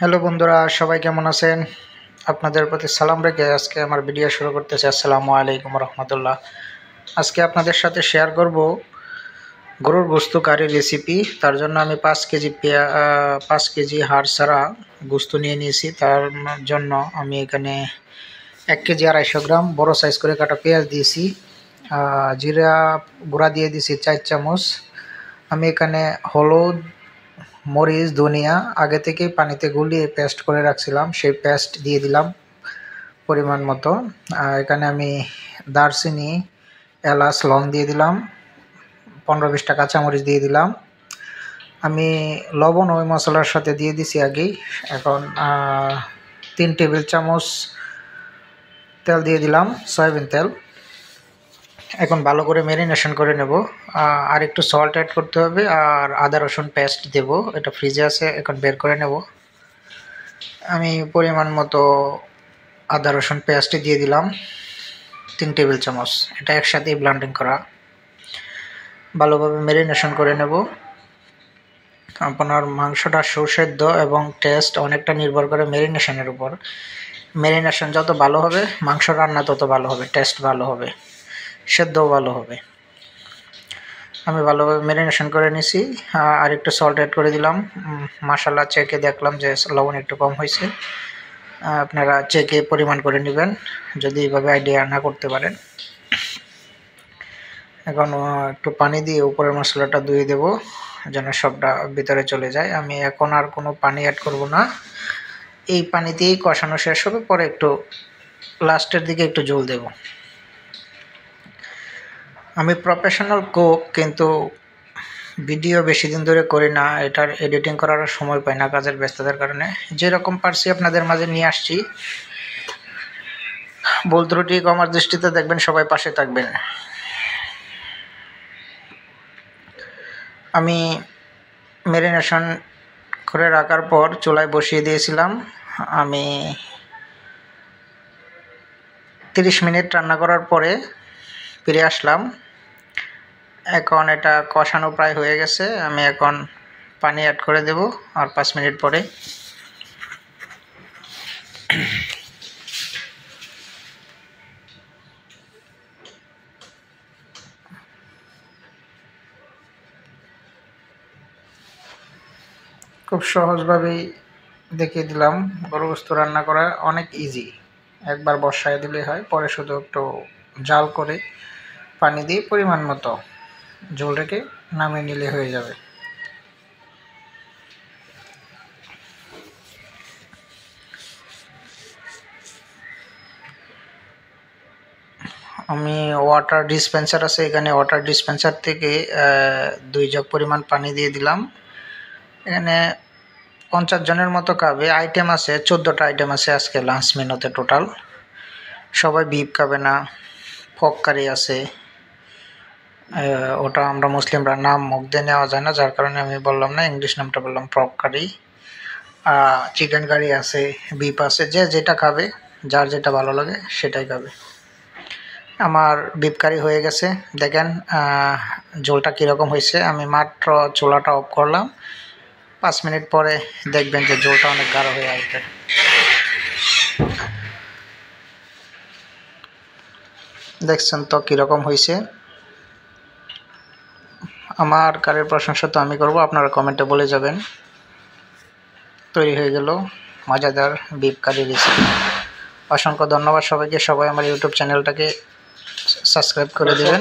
Hello বন্ধুরা, সবাই কেমন আছেন? আপনাদের প্রতি সালাম রেখে আজকে আমার ভিডিও শুরু করতেছি। আসসালামু আলাইকুম রহমতুল্লাহ। আজকে আপনাদের সাথে শেয়ার করব গরুর গোস্ত কারির রেসিপি। তার জন্য আমি 5 কেজি হাড় ছাড়া গোস্ত নিয়ে নিয়েছি। তার জন্য আমি এখানে 1 কেজি 250 গ্রাম বড় সাইজ করে কাটা পেঁয়াজ দিয়েছি। জিরা গুঁড়া দিয়ে দিয়েছি 4 চামচ। আমি এখানে হলুদ, মরিচ, ধনিয়া আগে থেকেই পানিতে গুলিয়ে পেস্ট করে রাখছিলাম, সেই পেস্ট দিয়ে দিলাম পরিমাণ মতো। এখানে আমি দারচিনি, এলাচ, লং দিয়ে দিলাম, 15-20টা কাঁচামরিচ দিয়ে দিলাম। আমি লবণ ওই মশলার সাথে দিয়ে দিছি আগেই। এখন 3 টেবিল চামচ তেল দিয়ে দিলাম, সয়াবিন তেল। এখন ভালো করে ম্যারিনেশন করে নেব। আর একটু সল্ট অ্যাড করতে হবে, আর আদা রসুন পেস্ট দেব, এটা ফ্রিজে আছে, এখন বের করে নেব। আমি পরিমাণ মতো আদা রসুন পেস্ট দিয়ে দিলাম 3 টেবিল চামচ। এটা একসাথেই ব্লেন্ডিং করা। ভালোভাবে ম্যারিনেশন করে নেব। আপনার মাংসটা সুসেদ্ধ এবং টেস্ট অনেকটা নির্ভর করে ম্যারিনেশনের উপর। ম্যারিনেশন যত ভালো হবে মাংস রান্না তত ভালো হবে, টেস্ট ভালো হবে, সেদ্ধও ভালো হবে। আমি ভালোভাবে ম্যারিনেশন করে নিছি। আর একটু সল্ট অ্যাড করে দিলাম। মশলা চেকে দেখলাম যে লবণ একটু কম হয়েছে। আপনারা চেকে পরিমাণ করে নেবেন যদি এইভাবে আইডিয়া না করতে পারেন। এখন একটু পানি দিয়ে উপরের মশলাটা ধুয়ে দেব যেন সবটা ভিতরে চলে যায়। আমি এখন আর কোনো পানি অ্যাড করব না, এই পানি দিয়েই কষানো শেষ হবে। পরে একটু লাস্টের দিকে একটু জল দেব। আমি প্রফেশনাল কুক, কিন্তু ভিডিও বেশি দিন ধরে করি না, এটার এডিটিং করার সময় পাই না কাজের ব্যস্ততার কারণে। যেরকম পারছি আপনাদের মাঝে নিয়ে আসছি। ভুল ত্রুটি ক্ষমার দৃষ্টিতে দেখবেন, সবাই পাশে থাকবেন। আমি ম্যারিনেশন করে রাখার পর চুলায় বসিয়ে দিয়েছিলাম। আমি 30 মিনিট রান্না করার পরে ফিরে আসলাম। এখন এটা কষানো প্রায় হয়ে গেছে। আমি এখন পানি অ্যাড করে দেব আর 5 মিনিট পরে। খুব সহজভাবেই দেখিয়ে দিলাম। গরু গোস্ত রান্না করা অনেক ইজি, একবার বসায় দিলে হয়। পরে শুধু একটু জাল করে পানি দিয়ে পরিমাণ মতো ঝোল রেখে নামিয়ে নিলে হয়ে যাবে। আমি ওয়াটার ডিসপেন্সার আছে, এখানে ওয়াটার ডিসপেন্সার থেকে 2 জগ পরিমাণ পানি দিয়ে দিলাম। এখানে 50 জনের মতো খাবে। আইটেম আছে 14টা আইটেম আছে আজকে লাঞ্চ মেনুতে টোটাল। সবাই বিফ খাবে না, পক কারি আছে, ওটা আমরা মুসলিমরা নাম মুখ দিয়ে নেওয়া যায় না, যার কারণে আমি বললাম না, ইংলিশ নামটা বললাম পক কারি। চিকেন কারি আছে, বিফ আছে, যে যেটা খাবে, যার যেটা ভালো লাগে সেটাই খাবে। আমার বিফ কারি হয়ে গেছে। দেখেন ঝোলটা কীরকম হয়েছে। আমি মাত্র চুলাটা অফ করলাম, 5 মিনিট পরে দেখবেন যে ঝোলটা অনেক গাঢ় হয়ে আসবে। দেখছেন তো কীরকম হয়েছে। আমার কারির প্রশংসা তো আমি করব, আপনারা কমেন্টে বলে যাবেন। তৈরি হয়ে গেল মজাদার বিফ কারি রেসিপি। অসংখ্য ধন্যবাদ সবাইকে। সবাই আমার ইউটিউব চ্যানেলটাকে সাবস্ক্রাইব করে দেবেন।